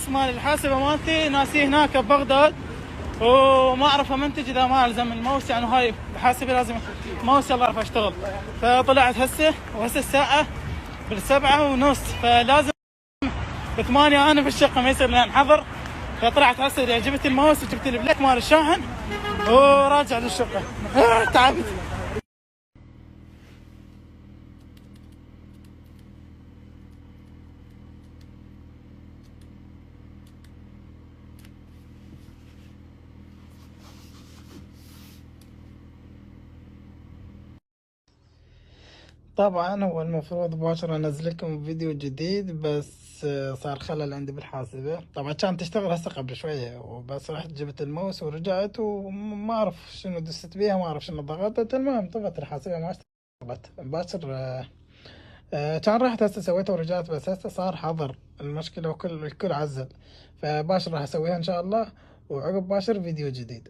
النص مال الحاسبه مالتي ناسيه هناك ببغداد، وما اعرف امنتج اذا ما الزم الماوس، يعني هاي الحاسبه لازم ماوس يلا اعرف اشتغل. فطلعت هسه، وهسه الساعه ب7:30، فلازم ب8 انا في الشقه ما يصير لان حظر. فطلعت هسه جبت الماوس وجبت البليك مال الشاحن وراجع للشقه. تعبت. طبعا هو المفروض باكر انزل لكم فيديو جديد، بس صار خلل عندي بالحاسبة. طبعا كانت تشتغل هسه قبل شوية، وبس رحت جبت الماوس ورجعت وما اعرف شنو دست بيها، ما اعرف شنو ضغطت. المهم طفت الحاسبة ما اشتغلت باكر. كان رحت هسه سويتها ورجعت، بس هسه صار حظر المشكلة وكل الكل عزل. فباشر راح اسويها ان شاء الله، وعقب باشر فيديو جديد.